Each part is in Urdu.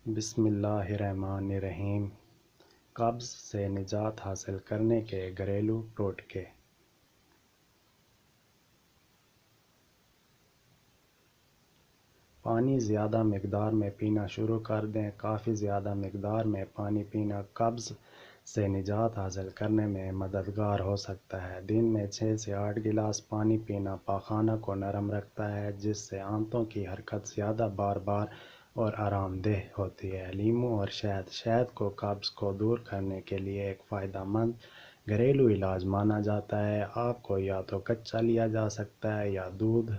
بسم اللہ الرحمن الرحیم۔ قبض سے نجات حاصل کرنے کے گھریلو ٹوٹکے۔ پانی زیادہ مقدار میں پینا شروع کر دیں۔ کافی زیادہ مقدار میں پانی پینا قبض سے نجات حاصل کرنے میں مددگار ہو سکتا ہے۔ دن میں 6 سے 8 گلاس پانی پینا پاخانہ کو نرم رکھتا ہے، جس سے آنتوں کی حرکت زیادہ بار بار اور آرام دہ ہوتی ہے۔ لیموں اور شہد۔ شہد کو قبض کو دور کرنے کے لیے ایک فائدہ مند گھریلو علاج مانا جاتا ہے۔ آپ کو یا تو کچا لیا جا سکتا ہے یا دودھ،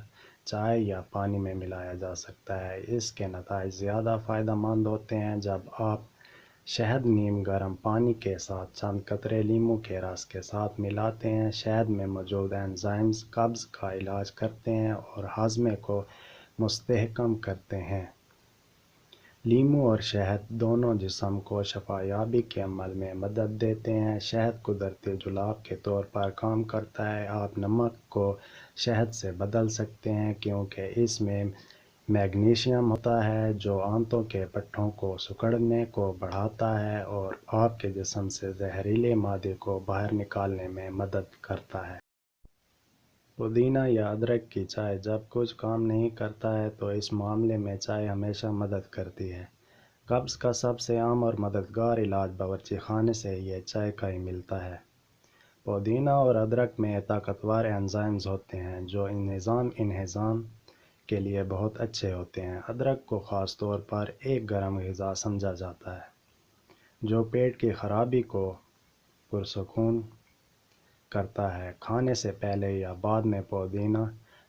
چائے یا پانی میں ملایا جا سکتا ہے۔ اس کے نتائج زیادہ فائدہ مند ہوتے ہیں جب آپ شہد نیم گرم پانی کے ساتھ چند قطرے لیموں کے رس کے ساتھ ملاتے ہیں۔ شہد میں موجود انزائمز قبض کا علاج کرتے ہیں اور ہاضمے کو مستحکم کرتے ہیں۔ لیموں اور شہد دونوں جسم کو شفا یابی کے عمل میں مدد دیتے ہیں۔ شہد قدرتی جلاب کے طور پر کام کرتا ہے۔ آپ نمک کو شہد سے بدل سکتے ہیں کیونکہ اس میں میگنیشیم ہوتا ہے جو آنتوں کے پٹھوں کو سکڑنے کو بڑھاتا ہے اور آپ کے جسم سے زہریلے مادے کو باہر نکالنے میں مدد کرتا ہے۔ پودینہ یا ادرک کی چائے۔ جب کچھ کام نہیں کرتا ہے تو اس معاملے میں چائے ہمیشہ مدد کرتی ہے۔ قبض کا سب سے عام اور مددگار علاج باورچی خانے سے یہ چائے کا ہی ملتا ہے۔ پودینہ اور ادرک میں طاقتور انزائمز ہوتے ہیں جو نظام انہضام کے لیے بہت اچھے ہوتے ہیں۔ ادرک کو خاص طور پر ایک گرم غذا سمجھا جاتا ہے جو پیٹ کی خرابی کو پرسکون کرتا ہے۔ کھانے سے پہلے یا بعد میں پودینہ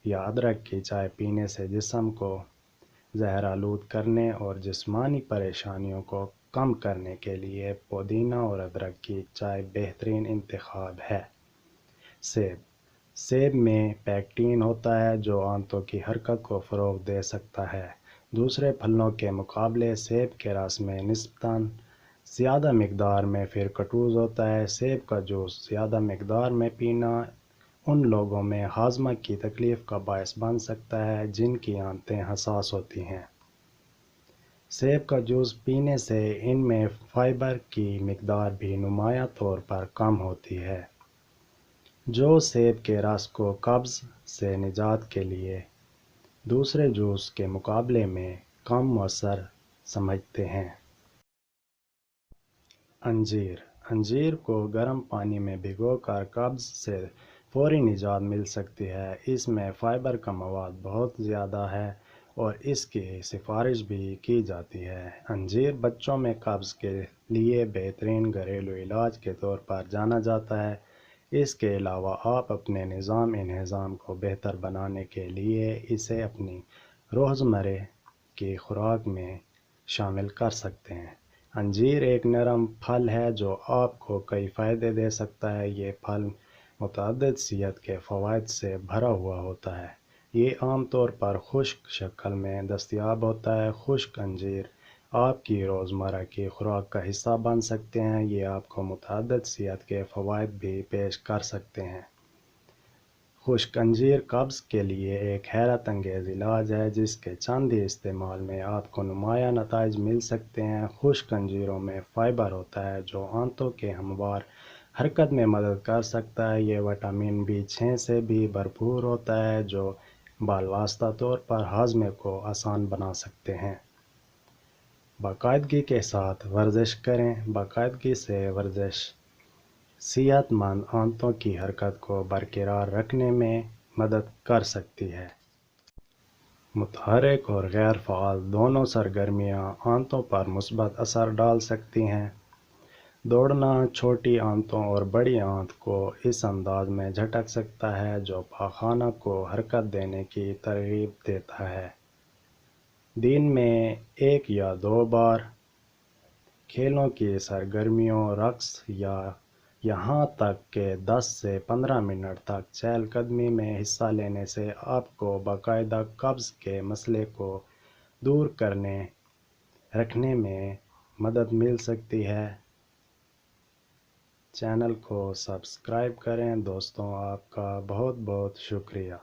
یا ادرک کی چائے پینے سے جسم کو زہرآلود کرنے اور جسمانی پریشانیوں کو کم کرنے کے لیے پودینہ اور ادرک کی چائے بہترین انتخاب ہے۔ سیب۔ سیب میں پیکٹین ہوتا ہے جو آنتوں کی حرکت کو فروغ دے سکتا ہے۔ دوسرے پھلوں کے مقابلے سیب کے رس میں نسبتاً زیادہ مقدار میں فرکٹوز ہوتا ہے۔ سیب کا جوس زیادہ مقدار میں پینا ان لوگوں میں ہاضمہ کی تکلیف کا باعث بن سکتا ہے جن کی آنتیں حساس ہوتی ہیں۔ سیب کا جوس پینے سے ان میں فائبر کی مقدار بھی نمایاں طور پر کم ہوتی ہے، جو سیب کے رس کو قبض سے نجات کے لیے دوسرے جوس کے مقابلے میں کم مؤثر سمجھتے ہیں۔ انجیر۔ انجیر کو گرم پانی میں بھگو کر قبض سے فوری نجات مل سکتی ہے۔ اس میں فائبر کا مواد بہت زیادہ ہے اور اس کی سفارش بھی کی جاتی ہے۔ انجیر بچوں میں قبض کے لیے بہترین گھریلو علاج کے طور پر جانا جاتا ہے۔ اس کے علاوہ آپ اپنے نظام انہضام کو بہتر بنانے کے لیے اسے اپنی روزمرہ کی خوراک میں شامل کر سکتے ہیں۔ انجیر ایک نرم پھل ہے جو آپ کو کئی فائدے دے سکتا ہے۔ یہ پھل متعدد صحت کے فوائد سے بھرا ہوا ہوتا ہے۔ یہ عام طور پر خشک شکل میں دستیاب ہوتا ہے۔ خشک انجیر آپ کی روزمرہ کی خوراک کا حصہ بن سکتے ہیں۔ یہ آپ کو متعدد صحت کے فوائد بھی پیش کر سکتے ہیں۔ خشک انجیر قبض کے لیے ایک حیرت انگیز علاج ہے جس کے چند ہی استعمال میں آپ کو نمایاں نتائج مل سکتے ہیں۔ خشک انجیروں میں فائبر ہوتا ہے جو آنتوں کے ہموار حرکت میں مدد کر سکتا ہے۔ یہ وٹامن B6 سے بھی بھرپور ہوتا ہے جو بالواسطہ طور پر ہاضمے کو آسان بنا سکتے ہیں۔ باقاعدگی کے ساتھ ورزش کریں۔ باقاعدگی سے ورزش صحت مند آنتوں کی حرکت کو برقرار رکھنے میں مدد کر سکتی ہے۔ متحرک اور غیر فعال دونوں سرگرمیاں آنتوں پر مثبت اثر ڈال سکتی ہیں۔ دوڑنا چھوٹی آنتوں اور بڑی آنت کو اس انداز میں جھٹک سکتا ہے جو پاخانہ کو حرکت دینے کی ترغیب دیتا ہے۔ دن میں 1 یا 2 بار کھیلوں کی سرگرمیوں، رقص یا یہاں تک کہ 10 سے 15 منٹ تک چہل قدمی میں حصہ لینے سے آپ کو باقاعدہ قبض کے مسئلے کو دور رکھنے میں مدد مل سکتی ہے۔ چینل کو سبسکرائب کریں۔ دوستوں، آپ کا بہت بہت شکریہ۔